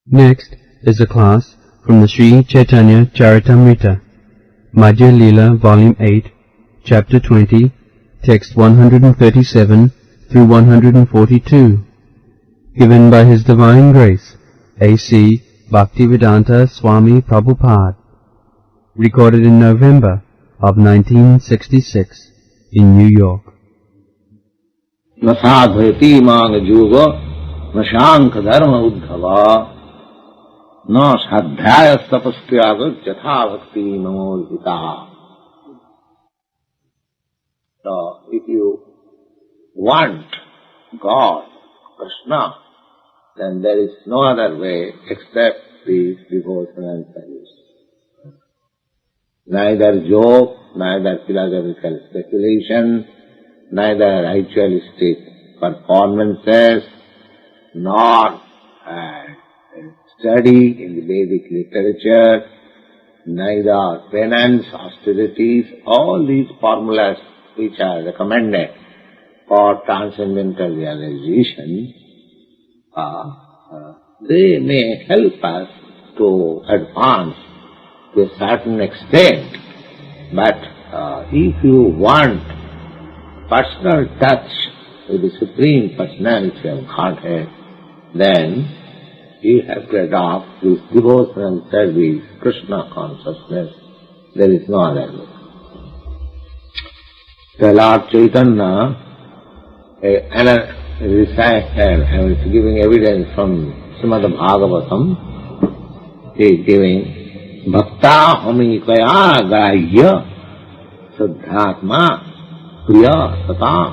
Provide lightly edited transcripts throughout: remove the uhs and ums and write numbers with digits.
Next is a class from the Sri Chaitanya Charitamrita, Madhya Lila, Volume 8, Chapter 20, Text 137 through 142, given by His Divine Grace, A.C. Bhaktivedanta Swami Prabhupada, recorded in November of 1966 in New York. Nasadhvati mang yoga, nashank dharma uddhava, na sadhyaya tapastyaga jatha bhakti namodhita. So, if you want God, Krsna, then there is no other way except these devotional service. Neither joke, neither philosophical speculation, neither ritualistic performances, nor study in the Vedic literature, neither penance, austerities, all these formulas which are recommended for transcendental realization, they may help us to advance to a certain extent, but if you want personal touch with the Supreme Personality of Godhead, then you have to adopt this devotional service, Krishna consciousness. There is no other way. The Lord Chaitanya, I was giving evidence from Srimad Bhagavatam, he is giving Bhakta Hamikaya Grahya Siddhatma Priya Satam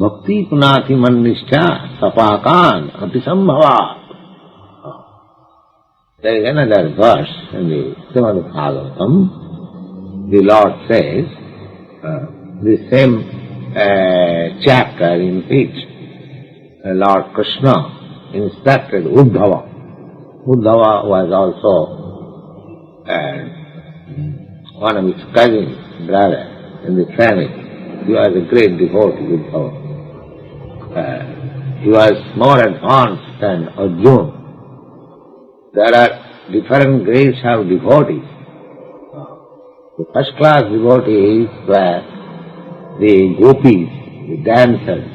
Bhakti Punati Mannishtha Sapakan Apisambhava. There is another verse in the Srimad Bhagavatam. The Lord says, the same chapter in which Lord Krsna instructed Uddhava. Uddhava was also one of his cousin brother in the family. He was a great devotee, Uddhava. He was more advanced than Arjuna. There are different grades of devotees. The first class devotees were the gopis, the dancers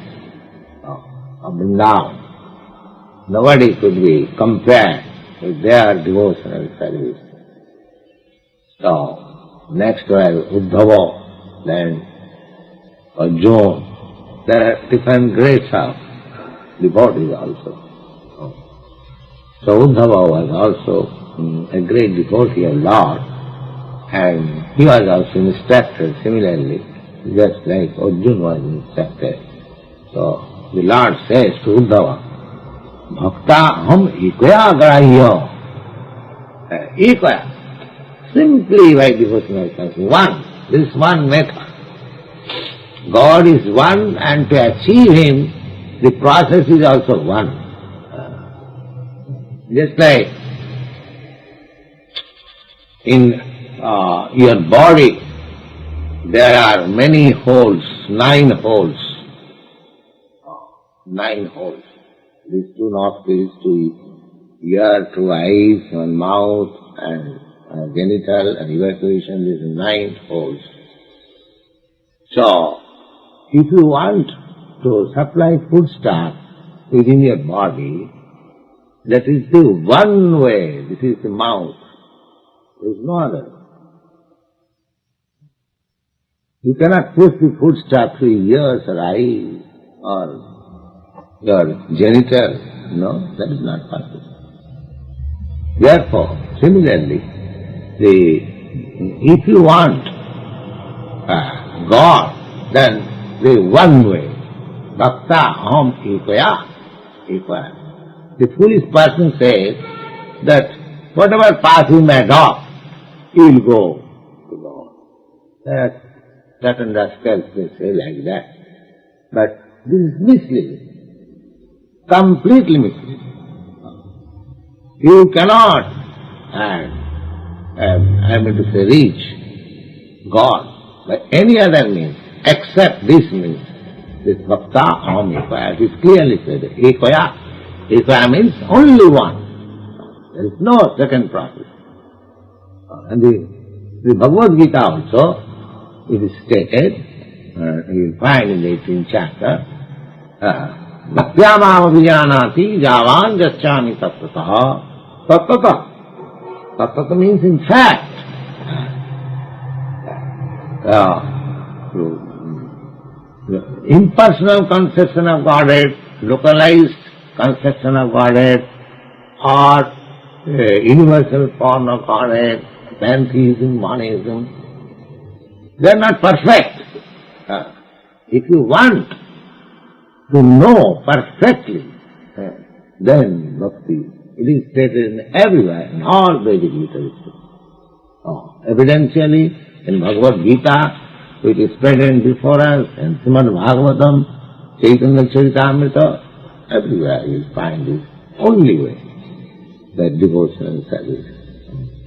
of Vrindavan. Nobody could be compared with their devotional service. So, next was Uddhava, then Arjuna. There are different grades of devotees also. So Uddhava was also a great devotee of Lord, and he was also instructed similarly, just like Arjuna was instructed. So the Lord says to Uddhava, Bhakta ham ekaya grahya. Ekaya, simply by devotional service, one. This is one method. God is one, and to achieve Him, the process is also one. Just like in your body, there are many holes, 9 holes. 9 holes. These 2 nostrils, 2 ear, 2 eyes, 1 mouth, and genital and evacuation. These 9 holes. So, if you want to supply foodstuff within your body, that is the one way. This is the mouth. There is no other. You cannot push the foodstuff to ears or eyes or your genital. No, that is not possible. Therefore, similarly, if you want God, then the one way. Bhakta ham ekaya, ekaya. The foolish person says that whatever path he may adopt, he will go to God. Certain rascals may say like that. But this is misleading, completely misleading. You cannot, reach God by any other means except this means. This Bhakta Aham Ekaya. It is clearly said, Ekaya. Ekaya means only one. There is no second process. And the Bhagavad Gita also, it is stated, you will find in the 18th chapter, Bhaktyamam abhijanati javan jasyami tattataha. Tattata. Tattata means in fact. Impersonal conception of Godhead, localized conception of Godhead, or universal form of Godhead, pantheism, monism, they are not perfect. If you want to know perfectly, then bhakti, it is stated in everywhere, in all Vedic literature. Evidentially, in Bhagavad Gita, which is present before us, in Srimad Bhagavatam, Chaitanya Charitamrita, everywhere you will find this only way, that devotional service.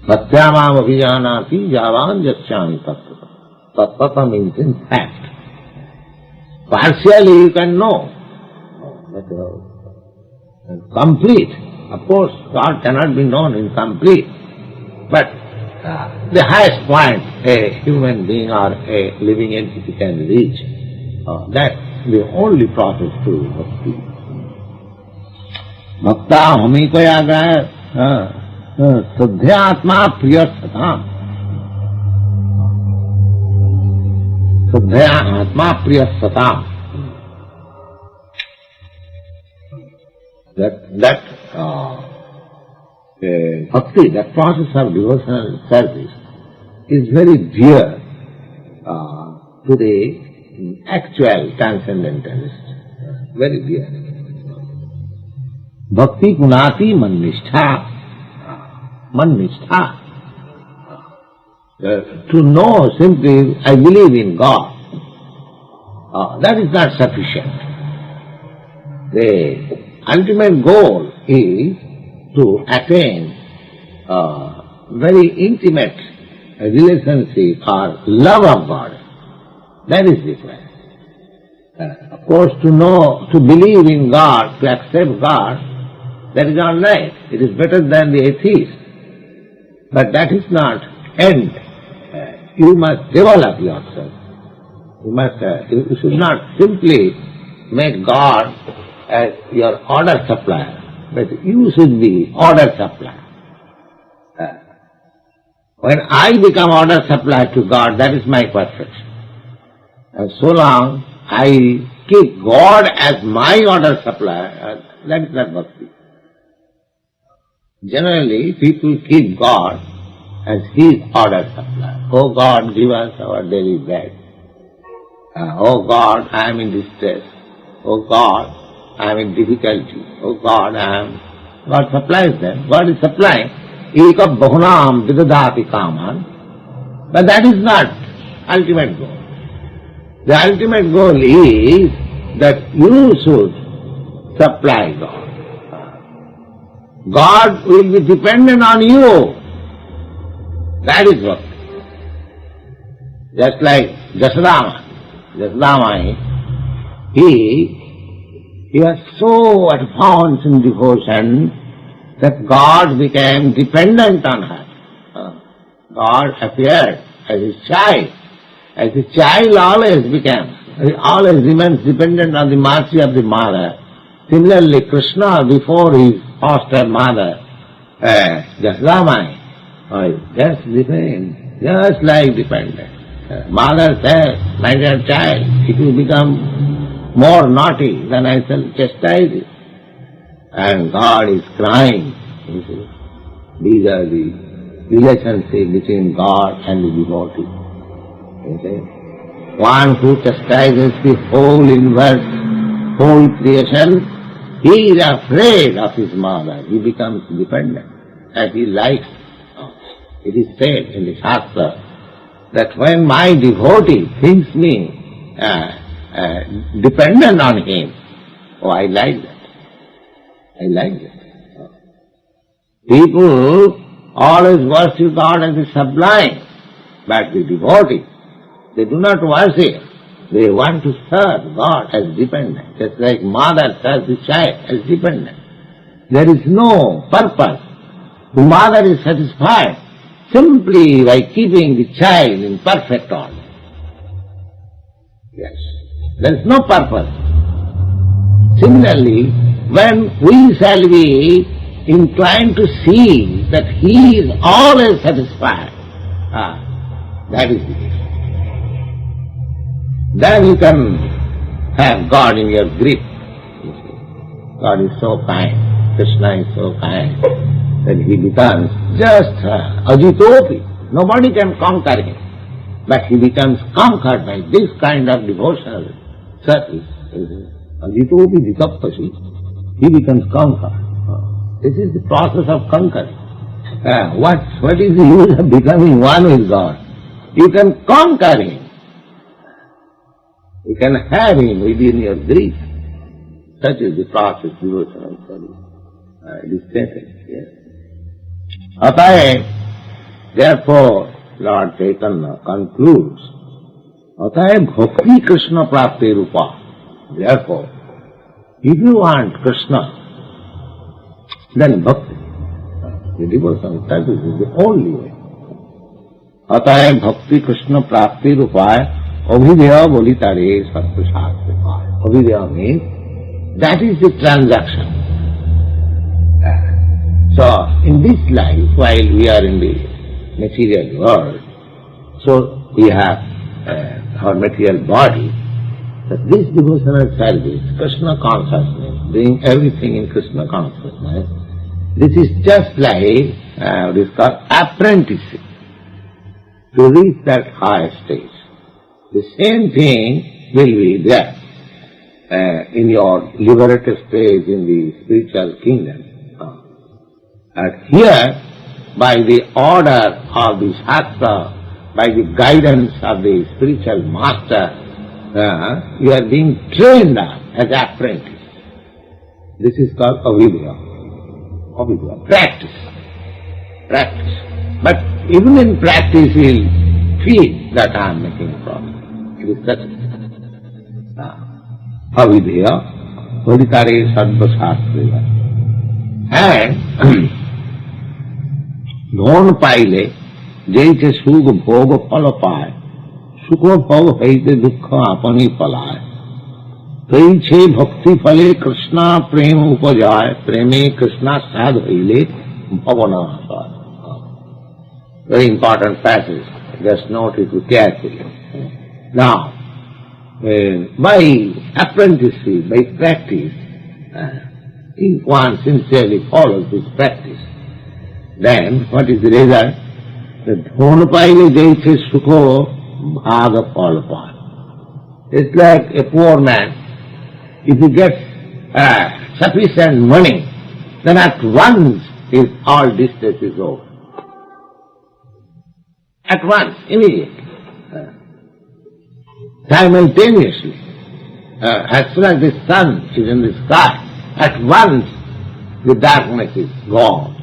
Satyamam abhijanati javan jasyami tattata. Tattata means in fact. Partially you can know, but complete. Of course, God cannot be known in complete, but the highest point a human being or a living entity can reach, that's the only process to bhakti. Bhakta hami ko yaga sadhya atma priya satam. Sadhya atma priya satam. That bhakti, that process of devotional service is very dear to the actual transcendentalist, very dear. Bhakti gunati man-nishtha. Man-nishtha. To know simply, I believe in God, that is not sufficient. The ultimate goal is to attain very intimate relationship or love of God. That is required. Of course, to know, to believe in God, to accept God, that is all right. It is better than the atheist. But that is not end. You must develop yourself. You should not simply make God as your order supplier, but you should be order supplier. When I become order supplier to God, that is my perfection. And so long I keep God as my order supplier, that is not bhakti. Generally, people keep God as his order supplier. Oh God, give us our daily bread. Oh God, I am in distress. Oh God, I am in difficulty. Oh God, God supplies them. God is supplying. Eka bahunam vidadati kaman. But that is not ultimate goal. The ultimate goal is that you should supply God. God will be dependent on you. That is what. Just like Jasodama. He was so advanced in devotion that God became dependent on her. God appeared as a child. As a child always remains dependent on the mercy of the mother. Similarly, Krsna, before his foster mother, Jasodama, just like dependent. Mother says, my dear child, if you become more naughty, then I shall chastise you. And God is crying. You see. These are the relationships between God and the devotee. You see. One who chastises the whole universe, whole creation, he is afraid of his mother. He becomes dependent, and he likes. It is said in the Shastra that when my devotee thinks me dependent on him, I like that. I like that. People always worship God as the sublime, but the devotee, they do not worship. They want to serve God as dependent, just like mother serves the child as dependent. There is no purpose The mother is satisfied simply by keeping the child in perfect order. Yes, there is no purpose. Similarly, when we shall be inclined to see that he is always satisfied, that is it. Then you can have God in your grip. God is so kind, Krishna is so kind, that he becomes just ajitopi. Nobody can conquer him. But he becomes conquered by this kind of devotional service. Ajitopi jitapasi. He becomes conquered. This is the process of conquering. What is the use of becoming one with God? You can conquer him. You can have him within your grip. Such is the process of devotional service. It is stated, yes. Ataya, therefore, Lord Chaitanya concludes, Ataya bhakti Krishna prapti rupa. Therefore, if you want Krishna, then bhakti, the devotional service is the only way. Ataya bhakti Krishna prapti rupa, abhidya bolitare satpashastra. Abhidya means, that is the transaction. So, in this life, while we are in the material world, so we have our material body, that this devotional service, Krishna consciousness, doing everything in Krishna consciousness, this is just like what is called apprenticeship, to reach that higher stage. The same thing will be there in your liberated stage in the spiritual kingdom. And here, by the order of the Shastra, by the guidance of the spiritual master, you are being trained up as apprentice. This is called avidya. Avidya, practice. Practice. But even in practice, you will feel that I am making progress. It is such avidya, vaditare sadva shastra. And धोन पाइले जैसे सुख भोग फल पाए, सुख भोग हईते दुख अपनी पलाए, तैसे भक्ति फले कृष्णा प्रेम उपजाए, प्रेमे कृष्णा साध हईले भवना साध. Very important passage. Just note it carefully. Now, by apprenticeship, by practice, if one sincerely follows this practice, then what is the result? The dhon paile jaise sukho bhaga pal pal. It's like a poor man. If he gets sufficient money, then at once his all distress is over. At once, immediately. Simultaneously. As soon as the sun is in the sky, at once the darkness is gone.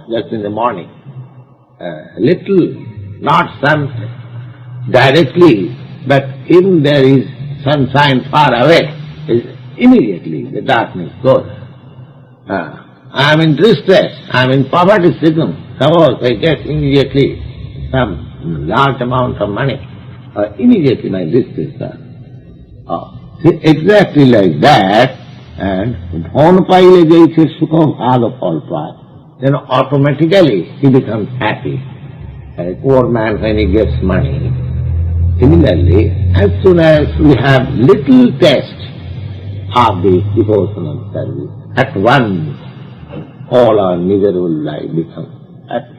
Just in the morning. Little, not sun directly, but even there is sunshine far away, immediately the darkness goes. I am in distress, I am in poverty-stricken. Suppose I get immediately some large amount of money, immediately my distress goes. Exactly like that, and dhon paile jaise sukho bhaga pal pal. Then automatically he becomes happy. A poor man when he gets money. Similarly, as soon as we have little taste of the devotional service, at once all our miserable life becomes happy.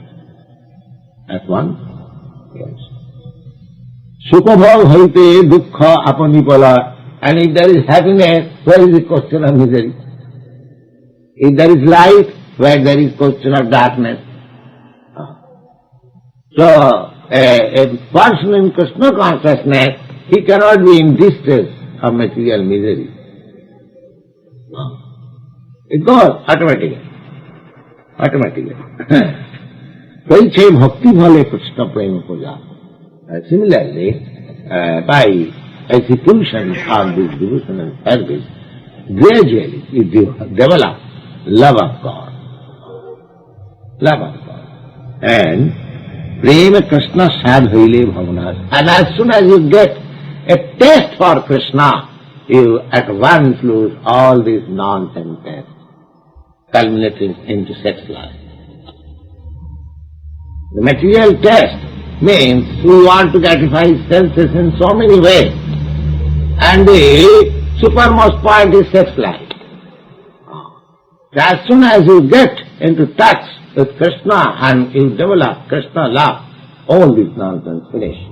At once, yes. Sukha bhog haite dukkha apani pala. And if there is happiness, where is the question of misery? If there is light, where there is question of darkness. So, a person in Krishna consciousness, he cannot be in distress of material misery. It goes automatically. Automatically. Taiche bhakti bhale Krishna prema puja. Similarly, by execution of this devotional service, gradually you develop love of God. Love of God. And Prema Krishna sadhaile bhavanas. And as soon as you get a taste for Krishna, you at once lose all these nonsense tests, culminating into sex life. The material test means we want to gratify senses in so many ways. And the supermost point is sex life. As soon as you get into touch with Krishna and you develop Krishna love, all this nonsense finished.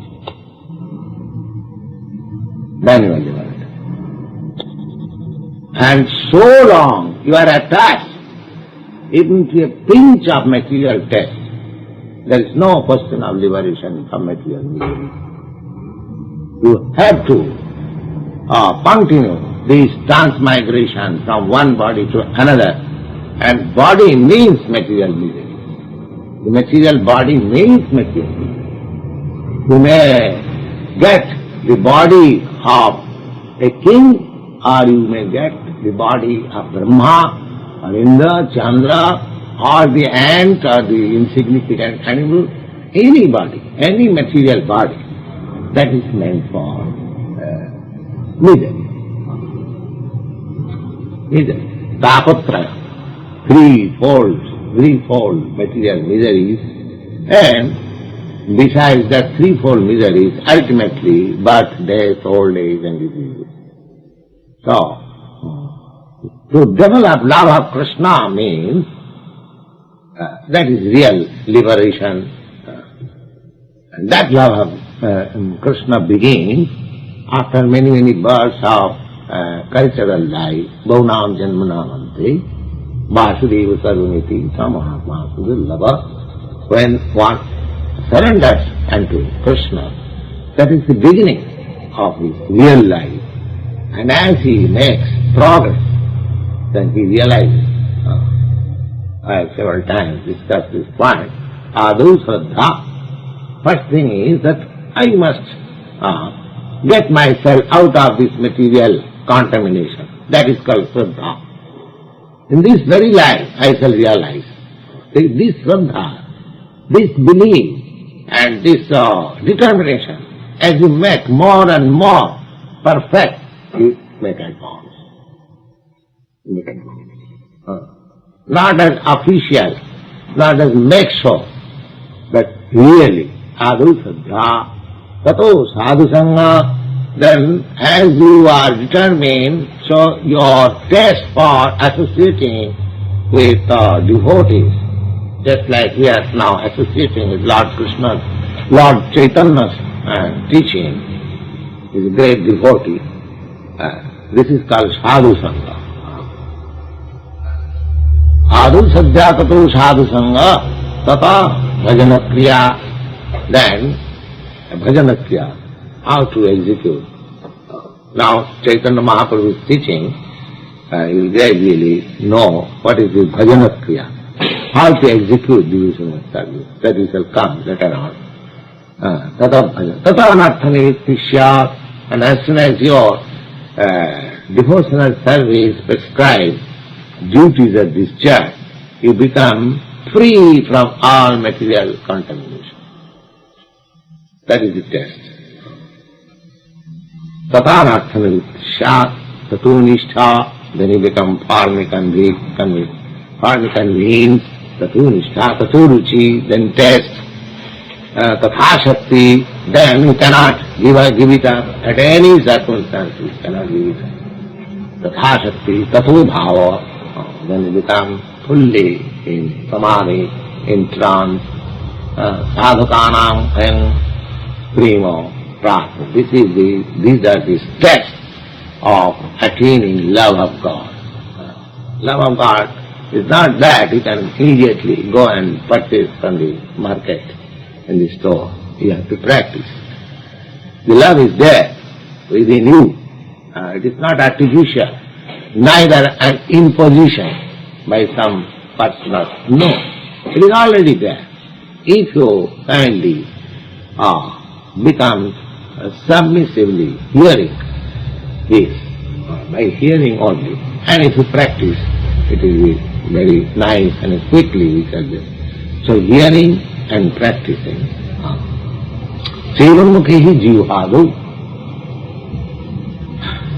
Then you are liberated. And so long you are attached even to a pinch of material test, there is no question of liberation from material misery. You have to continue this transmigration from one body to another, and body means material misery. The material body means material misery. You may get the body of a king, or you may get the body of Brahma, or Indra, Chandra, or the ant, or the insignificant animal, any body, any material body, that is meant for misery. Misery. Tapatraya, threefold material miseries, and besides that threefold miseries, ultimately birth, death, old age and disease. So, to develop love of Krishna means that is real liberation. And that love of Krishna begins after many, many births of cultural life. Bhaunam janmanamante, Vasudeva saruniti, samahatma sudurlabha. When one surrenders unto Krishna, that is the beginning of his real life. And as he makes progress, then he realizes, I have several times discussed this point, Adu Shraddha. First thing is that I must get myself out of this material contamination. That is called Shraddha. In this very life I shall realize this Shraddha, this belief and this determination, as you make more and more perfect, you make advance. Not as official, not as make show, but really, Adu Shraddha, Tato Sadhu Sangha. Then as you are determined, so your taste for associating with devotees, just like we are now associating with Lord Krishna, Lord Chaitanya's teaching, is a great devotee. This is called Sadhu Sangha. Adu Sadhya Tato Sadhu Sangha Tata Bhajana Kriya. Then Bhajana Kriya, how to execute. Now Chaitanya Mahaprabhu is teaching, you will gradually know what is the Bhajana Kriya, how to execute devotional service. That we shall come later on. Tata anarthanivitti syat, and as soon as your devotional service prescribed duties are discharged, you become free from all material contamination. That is the test. Tatanarthanivitti syat, tatu nishtha, then you become farmik and lean, tatu nishtha, tatu ruchi, then test, tatha shakti, then you cannot give it up at any circumstances, cannot give it up. Tatha shakti, tatu bhava, then you become fully in samadhi, in trance, sadhukanam and primo prartha. These are the steps of attaining love of God. Love of God is not that you can immediately go and purchase from the market, in the store. You have to practice. The love is there within you. It is not artificial, neither an imposition by some personal. No, it is already there. If you kindly become submissively hearing this, by hearing only, and if you practice, it will be very nice and quickly we shall So hearing and practicing. Sevanmukhi jivhadu.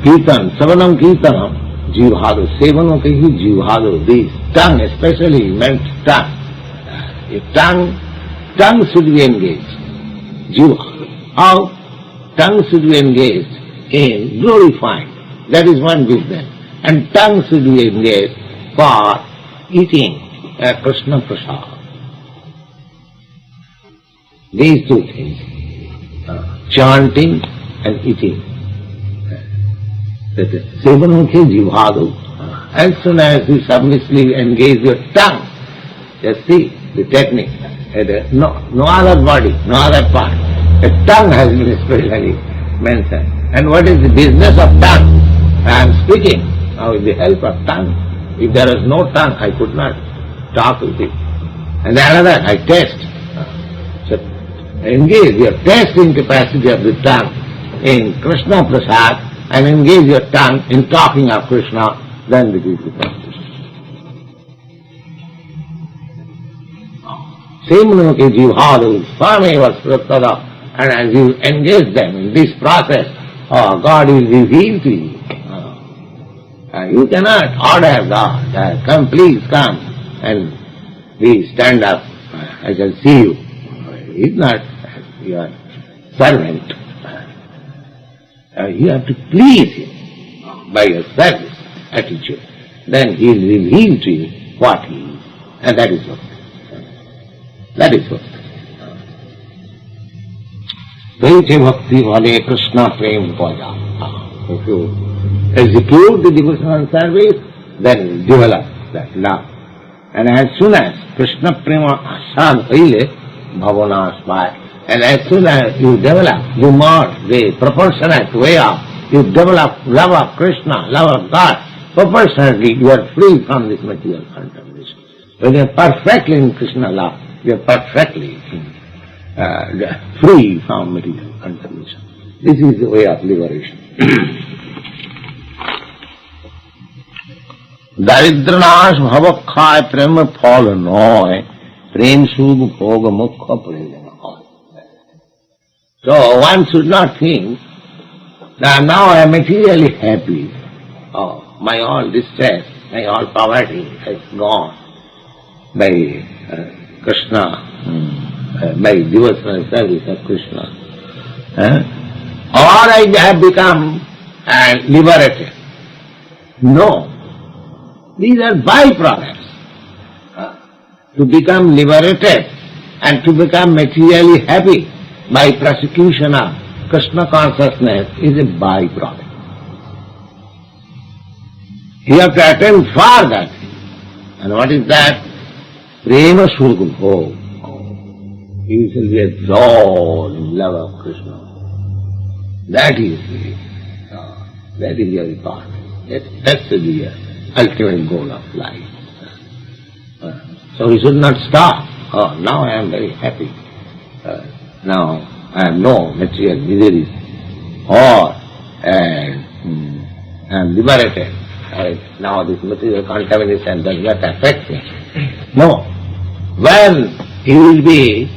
Kirtan, Savanam Kirtanam, jivhadu. Sevanmukhi jivhadu. This tongue especially meant tongue. Tongue should be engaged. Jivhadu. How? Tongue should be engaged in glorifying. That is one business. And tongue should be engaged for eating Krsna prasad. These two things, chanting and eating. That is Sevanmukhi jivhadu. As soon as you submissively engage your tongue, just see the technique. No other body, no other part. The tongue has been especially mentioned. And what is the business of tongue? I am speaking now with the help of tongue. If there was no tongue, I could not talk with it. And another, I taste. So engage your tasting capacity of the tongue in Krsna prasad and engage your tongue in talking of Krishna, then it is the practice. Sevanmukhi jivhadu sameva srutada. And as you engage them in this process, God will reveal to you. You cannot order God, come please come and we stand up, I shall see you. He is not your servant. You have to please him by your service attitude. Then he will reveal to you what he is. And that is what. That is what. Vaitya bhakti vale Krishna prem bhaja. If you execute the devotional service, then develop that love. And as soon as Krishna prema asad hoile, bhavanas by, and as soon as you develop, you merge the proportionate way of, you develop love of Krishna, love of God, proportionately you are free from this material contamination. When you are perfectly in Krishna love, you are perfectly free from material contamination. This is the way of liberation. Daridranash bhavakkhay prema phal noy, prem sugh bhoga mukha prema. So one should not think that now I am materially happy. Oh, my all distress, my all poverty has gone by Krishna, by devotional service of Krishna. Or I have become liberated. No. These are byproducts. To become liberated and to become materially happy by prosecution of Krishna consciousness is a byproduct. You have to attempt for that. And what is that? Prema Sugh Bhog. You shall be absorbed in love of Krishna. That is your requirement. That's the ultimate goal of life. So we should not stop. Oh, now I am very happy. Now I have no material miseries. Or I am liberated. Now this material contamination does not affect me. No. When he will be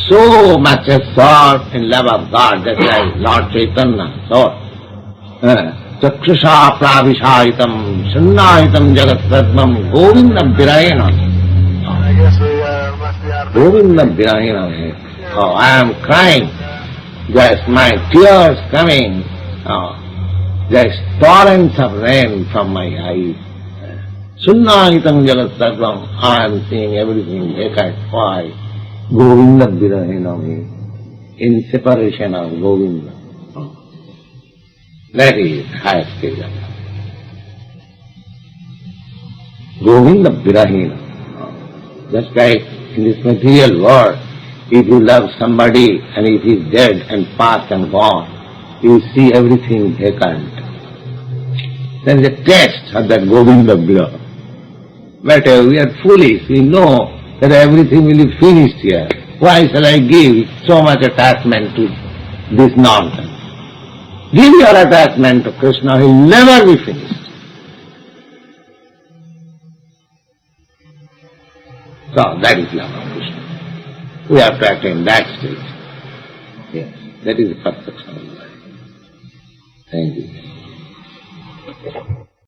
so much absorbed in love of God, that's like Lord Chaitanya thought. Chakshusha pravishayitam shannayitam jagat sadmam govindam virayena. Govindam virayena. Oh, I am crying. Just my tears coming. Just torrents of rain from my eyes. Shannayitam jagat sadmam. I am seeing everything vacant. Why? Govindam virayena. In separation of Govinda. That is highest stage of life. Govinda Virahina. Just like in this material world, if you love somebody and if he is dead and past and gone, you see everything vacant. There is a taste of that Govinda Viraha. But we are foolish, we know that everything will be finished here. Why shall I give so much attachment to this nonsense? Give your attachment to Krishna, he will never be finished. So that is love of Krishna. We have to attain that stage. Yes, that is the perfection of life. Thank you.